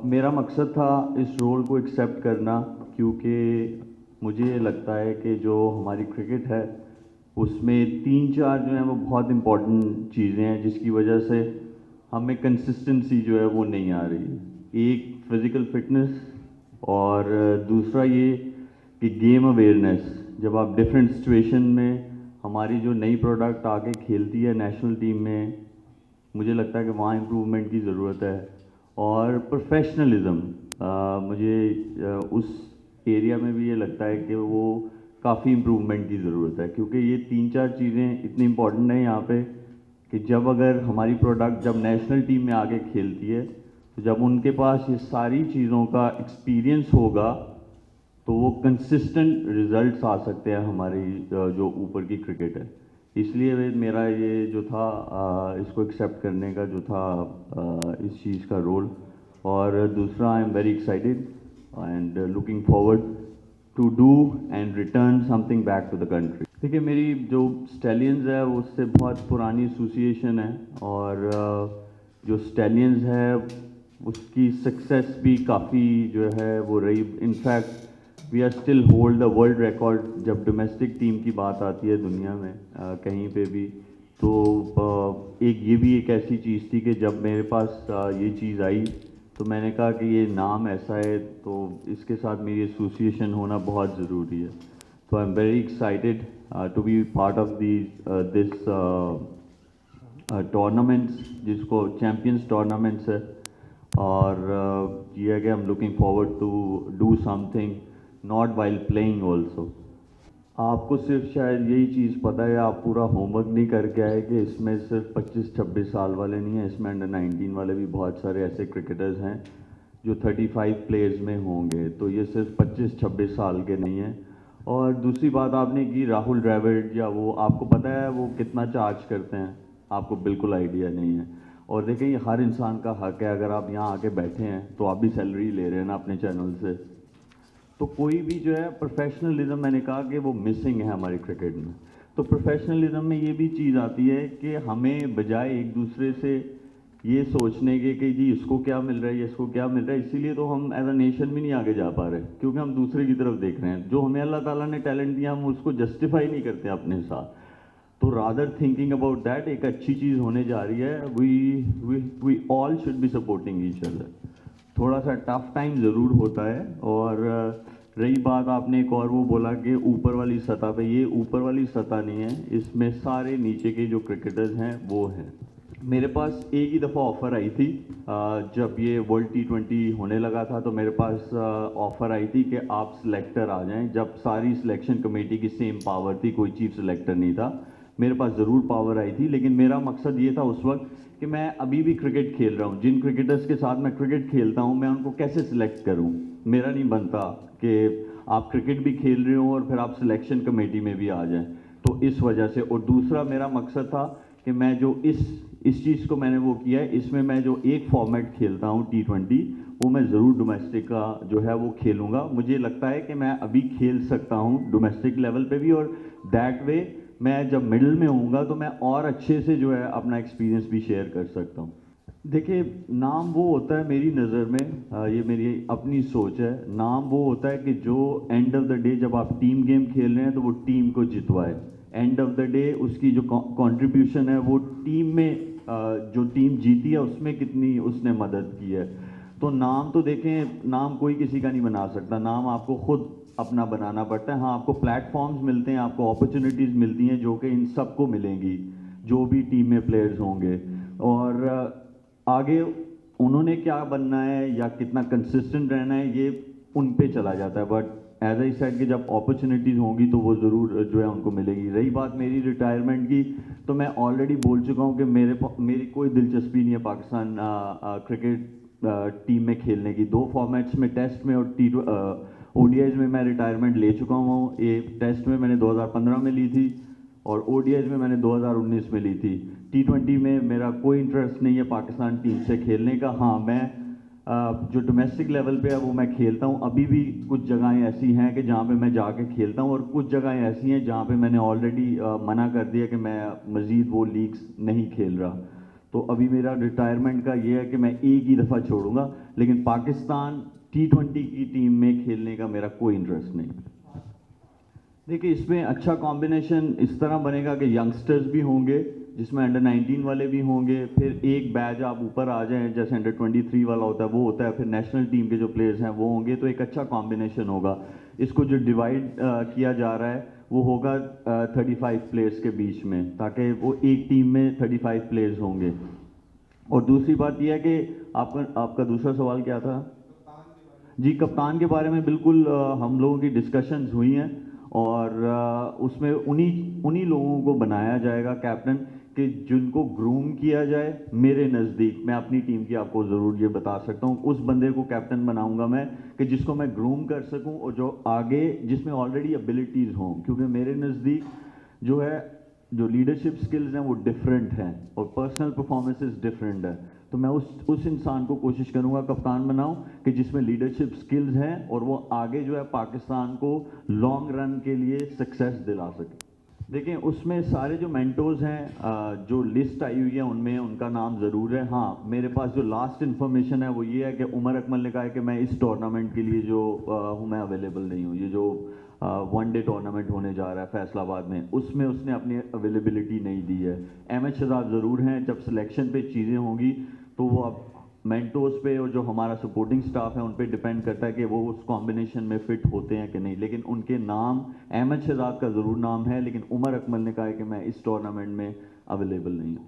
मेरा मकसद था इस रोल को एक्सेप्ट करना, क्योंकि मुझे लगता है कि जो हमारी क्रिकेट है उसमें तीन चार जो हैं वो बहुत इम्पॉर्टेंट चीज़ें हैं जिसकी वजह से हमें कंसिस्टेंसी जो है वो नहीं आ रही है। एक फिज़िकल फिटनेस, और दूसरा ये कि गेम अवेयरनेस। जब आप डिफरेंट सिचुएशन में, हमारी जो नई प्रोडक्ट आके खेलती है नेशनल टीम में, मुझे लगता है कि वहाँ इम्प्रूवमेंट की ज़रूरत है। और प्रोफेशनलिज्म, मुझे उस एरिया में भी ये लगता है कि वो काफ़ी इम्प्रूवमेंट की ज़रूरत है, क्योंकि ये तीन चार चीज़ें इतनी इम्पॉर्टेंट हैं यहाँ पे कि जब अगर हमारी प्रोडक्ट जब नेशनल टीम में आके खेलती है, तो जब उनके पास ये सारी चीज़ों का एक्सपीरियंस होगा तो वो कंसिस्टेंट रिजल्ट्स आ सकते हैं हमारी जो ऊपर की क्रिकेट है। इसलिए मेरा ये जो था इसको एक्सेप्ट करने का जो था इस चीज़ का रोल। और दूसरा, I am very excited and looking forward to do and return something back to the country. देखिए, मेरी जो स्टैलियंस है उससे बहुत पुरानी एसोसिएशन है, और जो स्टैलियंस है उसकी सक्सेस भी काफ़ी जो है वो रही। In fact we are still hold the world record जब डोमेस्टिक टीम की बात आती है दुनिया में कहीं पे भी। तो एक ये भी एक ऐसी चीज़ थी कि जब मेरे पास ये चीज़ आई तो मैंने कहा कि ये नाम ऐसा है तो इसके साथ मेरी एसोसिएशन होना बहुत ज़रूरी है। तो I am very excited to be part of this tournaments, जिसको चैम्पियंस टूर्नामेंट्स है। और ये है कि I am looking forward to do something not while playing also. आपको सिर्फ शायद यही चीज़ पता है, आप पूरा होमवर्क नहीं करके आए कि इसमें सिर्फ 25-26 साल वाले नहीं हैं, इसमें अंडर 19 वाले भी बहुत सारे ऐसे क्रिकेटर्स हैं जो 35 प्लेयर्स में होंगे। तो ये सिर्फ 25-26 साल के नहीं हैं। और दूसरी बात आपने की राहुल द्रविड़, या वो आपको पता है वो कितना चार्ज करते हैं? आपको बिल्कुल आइडिया नहीं है। और देखिए, ये हर इंसान का हक है, अगर आप यहाँ आके बैठे हैं तो आप भी सैलरी ले रहे हैं ना अपने चैनल से। तो कोई भी जो है प्रोफेशनलिज्म, मैंने कहा कि वो मिसिंग है हमारी क्रिकेट में। तो प्रोफेशनलिज्म में ये भी चीज़ आती है कि हमें बजाय एक दूसरे से ये सोचने के कि जी इसको क्या मिल रहा है, इसको क्या मिल रहा है, इसीलिए तो हम एज अ नेशन भी नहीं आगे जा पा रहे, क्योंकि हम दूसरे की तरफ देख रहे हैं। जो हमें अल्लाह ताला ने टैलेंट दिया हम उसको जस्टिफाई नहीं करते अपने साथ। तो रादर थिंकिंग अबाउट दैट, एक अच्छी चीज़ होने जा रही है। We all should be supporting each other. थोड़ा सा टफ टाइम ज़रूर होता है। और रही बात, आपने एक और वो बोला कि ऊपर वाली सतह पे, ये ऊपर वाली सतह नहीं है, इसमें सारे नीचे के जो क्रिकेटर्स हैं वो हैं। मेरे पास एक ही दफ़ा ऑफ़र आई थी, जब ये वर्ल्ड T20 होने लगा था तो मेरे पास ऑफ़र आई थी कि आप सिलेक्टर आ जाएं। जब सारी सिलेक्शन कमेटी की सेम पावर थी, कोई चीफ सिलेक्टर नहीं था, मेरे पास ज़रूर पावर आई थी। लेकिन मेरा मकसद ये था उस वक्त कि मैं अभी भी क्रिकेट खेल रहा हूँ, जिन क्रिकेटर्स के साथ मैं क्रिकेट खेलता हूँ मैं उनको कैसे सिलेक्ट करूँ। मेरा नहीं बनता कि आप क्रिकेट भी खेल रहे हो और फिर आप सिलेक्शन कमेटी में भी आ जाएं। तो इस वजह से। और दूसरा मेरा मकसद था कि मैं जो इस चीज़ को मैंने वो किया है, इसमें मैं जो एक फॉर्मेट खेलता हूँ T20, वो मैं ज़रूर डोमेस्टिक का जो है वो खेलूँगा। मुझे लगता है कि मैं अभी खेल सकता हूँ डोमेस्टिक लेवल पे भी, और दैट वे मैं जब मिडिल में होऊंगा तो मैं और अच्छे से जो है अपना एक्सपीरियंस भी शेयर कर सकता हूँ। देखिए, नाम वो होता है मेरी नज़र में, ये मेरी अपनी सोच है, नाम वो होता है कि जो एंड ऑफ द डे जब आप टीम गेम खेल रहे हैं तो वो टीम को जितवाए। एंड ऑफ द डे उसकी जो कंट्रीब्यूशन है वो टीम में, जो टीम जीती है उसमें कितनी उसने मदद की है। तो नाम तो देखें, नाम कोई किसी का नहीं बना सकता, नाम आपको खुद अपना बनाना पड़ता है। हाँ, आपको प्लेटफॉर्म्स मिलते हैं, आपको अपॉर्चुनिटीज़ मिलती हैं जो कि इन सबको मिलेंगी जो भी टीम में प्लेयर्स होंगे। और आगे उन्होंने क्या बनना है या कितना कंसिस्टेंट रहना है ये उन पे चला जाता है। बट एज आई सेड कि जब अपॉर्चुनिटीज़ होंगी तो वो ज़रूर जो है उनको मिलेगी। रही बात मेरी रिटायरमेंट की, तो मैं ऑलरेडी बोल चुका हूँ कि मेरी कोई दिलचस्पी नहीं है पाकिस्तान क्रिकेट टीम में खेलने की। 2 फॉर्मेट्स में, टेस्ट में और ODIs में मैं रिटायरमेंट ले चुका हूँ। ये टेस्ट में मैंने 2015 में ली थी और ODIs में मैंने 2019 में ली थी। T20 में मेरा कोई इंटरेस्ट नहीं है पाकिस्तान टीम से खेलने का। हाँ, मैं जो डोमेस्टिक लेवल पे है वो मैं खेलता हूँ। अभी भी कुछ जगहें ऐसी हैं कि जहाँ पे मैं जाके खेलता हूँ, और कुछ जगहें ऐसी हैं जहाँ पे मैंने ऑलरेडी मना कर दिया कि मैं मज़ीद वो लीग्स नहीं खेल रहा। तो अभी मेरा रिटायरमेंट का ये है कि मैं एक ही दफ़ा छोड़ूंगा, लेकिन पाकिस्तान T20 की टीम में खेलने का मेरा कोई इंटरेस्ट नहीं। देखिए, इसमें अच्छा कॉम्बिनेशन इस तरह बनेगा कि यंगस्टर्स भी होंगे, जिसमें अंडर 19 वाले भी होंगे, फिर एक बैच आप ऊपर आ जाएं जैसे अंडर 23 वाला होता है वो होता है, फिर नेशनल टीम के जो प्लेयर्स हैं वो होंगे, तो एक अच्छा कॉम्बिनेशन होगा। इसको जो डिवाइड किया जा रहा है वो होगा 35 प्लेयर्स के बीच में, ताकि वो एक टीम में 35 प्लेयर्स होंगे। और दूसरी बात यह है कि आपका दूसरा सवाल क्या था? जी, कप्तान के बारे में बिल्कुल हम लोगों की डिस्कशंस हुई हैं, और उसमें उन्हीं उन्हीं लोगों को बनाया जाएगा कैप्टन कि जिनको ग्रूम किया जाए। मेरे नज़दीक, मैं अपनी टीम की आपको ज़रूर ये बता सकता हूँ, उस बंदे को कैप्टन बनाऊंगा मैं कि जिसको मैं ग्रूम कर सकूँ और जो आगे जिसमें ऑलरेडी एबिलिटीज़ हों, क्योंकि मेरे नज़दीक जो है, जो लीडरशिप स्किल्स हैं वो डिफरेंट हैं और पर्सनल परफॉर्मेंसेस डिफरेंट है। तो मैं उस इंसान को कोशिश करूंगा कप्तान बनाऊं कि जिसमें लीडरशिप स्किल्स हैं और वो आगे जो है पाकिस्तान को लॉन्ग रन के लिए सक्सेस दिला सके। देखिए, उसमें सारे जो मेंटोर्स हैं, जो लिस्ट आई हुई है उनमें उनका नाम ज़रूर है। हाँ, मेरे पास जो लास्ट इन्फॉर्मेशन है वो ये है कि उमर अकमल ने कहा है कि मैं इस टूर्नामेंट के लिए जो हूँ मैं अवेलेबल नहीं हूँ। ये जो वनडे टूर्नामेंट होने जा रहा है फैसलाबाद में, उसमें उसने अपनी अवेलेबिलिटी नहीं दी है। अहमद शहजाद ज़रूर हैं, जब सिलेक्शन पे चीज़ें होंगी तो वो अब मेंटोर्स पे और जो हमारा सपोर्टिंग स्टाफ है उन पे डिपेंड करता है कि वो उस कॉम्बिनेशन में फिट होते हैं कि नहीं। लेकिन उनके नाम, अहमद शहजाद का ज़रूर नाम है, लेकिन उमर अकमल ने कहा है कि मैं इस टूर्नामेंट में अवेलेबल नहीं हूँ।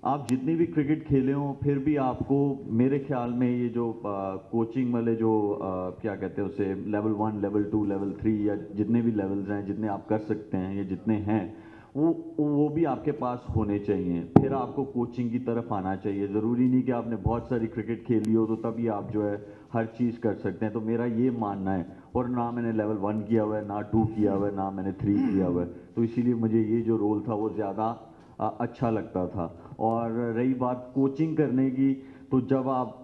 आप जितनी भी क्रिकेट खेले हों, फिर भी आपको मेरे ख्याल में ये जो कोचिंग वाले जो क्या कहते हैं उसे, लेवल 1, लेवल 2, लेवल 3 या जितने भी लेवल्स हैं, जितने आप कर सकते हैं या जितने हैं, वो भी आपके पास होने चाहिए। फिर आपको कोचिंग की तरफ आना चाहिए। ज़रूरी नहीं कि आपने बहुत सारी क्रिकेट खेली हो तो तभी आप जो है हर चीज़ कर सकते हैं। तो मेरा ये मानना है, और ना मैंने लेवल 1 किया हुआ है, ना 2 किया हुआ है, ना मैंने 3 किया हुआ है, तो इसीलिए मुझे ये जो रोल था वो ज़्यादा अच्छा लगता था। और रही बात कोचिंग करने की, तो जब आप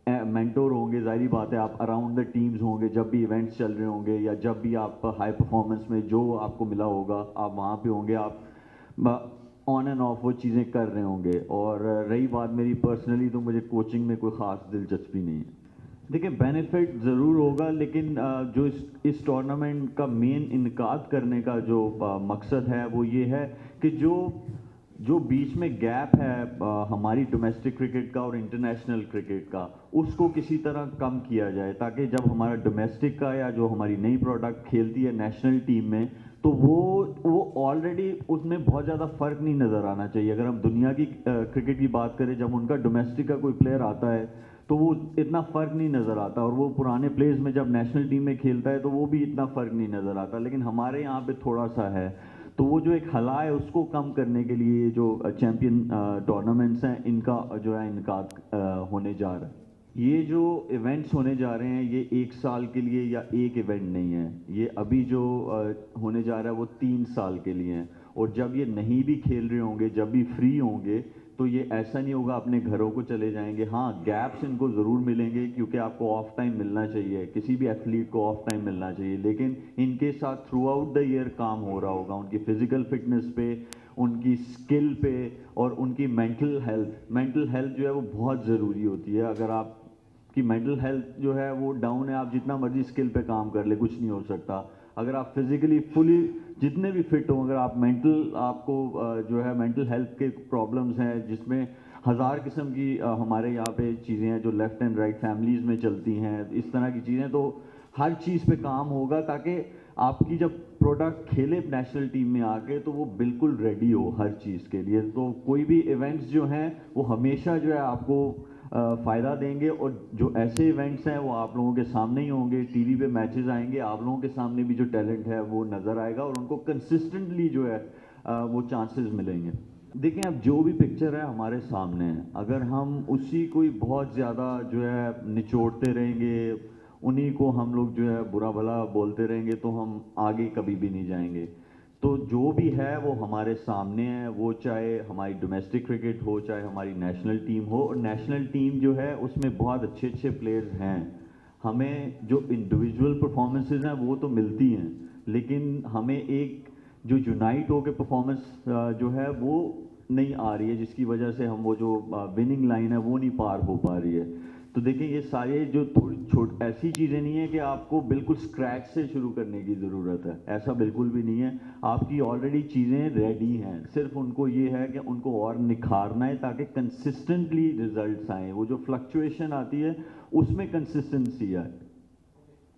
मेंटोर होंगे, जाहिर बात है आप अराउंड द टीम्स होंगे, जब भी इवेंट्स चल रहे होंगे या जब भी आप हाई परफॉर्मेंस में जो आपको मिला होगा आप वहाँ पे होंगे, आप ऑन एंड ऑफ वो चीज़ें कर रहे होंगे। और रही बात मेरी पर्सनली, तो मुझे कोचिंग में कोई ख़ास दिलचस्पी नहीं है। देखिए, बेनिफिट ज़रूर होगा, लेकिन जो इस टूर्नामेंट का मेन इनकाद करने का जो मकसद है वो ये है कि जो बीच में गैप है हमारी डोमेस्टिक क्रिकेट का और इंटरनेशनल क्रिकेट का, उसको किसी तरह कम किया जाए, ताकि जब हमारा डोमेस्टिक का या जो हमारी नई प्रोडक्ट खेलती है नेशनल टीम में, तो वो ऑलरेडी उसमें बहुत ज़्यादा फ़र्क नहीं नज़र आना चाहिए। अगर हम दुनिया की क्रिकेट की बात करें, जब उनका डोमेस्टिक का कोई प्लेयर आता है तो वो इतना फ़र्क नहीं नज़र आता, और वो पुराने प्लेयर्स में जब नेशनल टीम में खेलता है तो वो भी इतना फ़र्क नहीं नज़र आता। लेकिन हमारे यहाँ पे थोड़ा सा है, तो वो जो एक हला है उसको कम करने के लिए जो चैम्पियन टूर्नामेंट्स हैं इनका जो है इनकाद होने जा रहा है। ये जो इवेंट्स होने जा रहे हैं ये 1 साल के लिए या एक इवेंट नहीं है। ये अभी जो होने जा रहा है वो 3 साल के लिए है, और जब ये नहीं भी खेल रहे होंगे, जब भी फ्री होंगे, तो ये ऐसा नहीं होगा अपने घरों को चले जाएंगे। हाँ, गैप्स इनको ज़रूर मिलेंगे, क्योंकि आपको ऑफ टाइम मिलना चाहिए, किसी भी एथलीट को ऑफ टाइम मिलना चाहिए, लेकिन इनके साथ थ्रू आउट द ईयर काम हो रहा होगा उनकी फिजिकल फिटनेस पे, उनकी स्किल पे, और उनकी मेंटल हेल्थ जो है वो बहुत ज़रूरी होती है। अगर आप कि मेंटल हेल्थ जो है वो डाउन है, आप जितना मर्जी स्किल पे काम कर ले, कुछ नहीं हो सकता। अगर आप फिजिकली फुली जितने भी फिट हो, अगर आप आपको जो है मेंटल हेल्थ के प्रॉब्लम्स हैं, जिसमें हज़ार किस्म की हमारे यहाँ पे चीज़ें हैं जो लेफ़्ट एंड राइट फैमिलीज़ में चलती हैं, इस तरह की चीज़ें, तो हर चीज़ पे काम होगा ताकि आपकी जब प्रोडक्ट खेले नेशनल टीम में आके तो वो बिल्कुल रेडी हो हर चीज़ के लिए। तो कोई भी इवेंट्स जो हैं वो हमेशा जो है आपको फ़ायदा देंगे, और जो ऐसे इवेंट्स हैं वो आप लोगों के सामने ही होंगे, टीवी पे मैचेस आएंगे, आप लोगों के सामने भी जो टैलेंट है वो नज़र आएगा, और उनको कंसिस्टेंटली जो है वो चांसेस मिलेंगे। देखें, अब जो भी पिक्चर है हमारे सामने है, अगर हम उसी को ही बहुत ज़्यादा जो है निचोड़ते रहेंगे, उन्हीं को हम लोग जो है बुरा भला बोलते रहेंगे, तो हम आगे कभी भी नहीं जाएंगे। तो जो भी है वो हमारे सामने है, वो चाहे हमारी डोमेस्टिक क्रिकेट हो, चाहे हमारी नेशनल टीम हो। और नेशनल टीम जो है उसमें बहुत अच्छे अच्छे प्लेयर्स हैं। हमें जो इंडिविजुअल परफॉर्मेंसेज हैं वो तो मिलती हैं, लेकिन हमें एक जो यूनाइट होकर परफॉर्मेंस जो है वो नहीं आ रही है, जिसकी वजह से हम वो जो विनिंग लाइन है वो नहीं पार हो पा रही है। तो देखिए ये सारे जो थोड़ी ऐसी चीज़ें नहीं है कि आपको बिल्कुल स्क्रैच से शुरू करने की ज़रूरत है, ऐसा बिल्कुल भी नहीं है। आपकी ऑलरेडी चीज़ें रेडी हैं, सिर्फ उनको ये है कि उनको और निखारना है ताकि कंसिस्टेंटली रिजल्ट्स आए। वो जो फ्लक्चुएशन आती है उसमें कंसिस्टेंसी आए।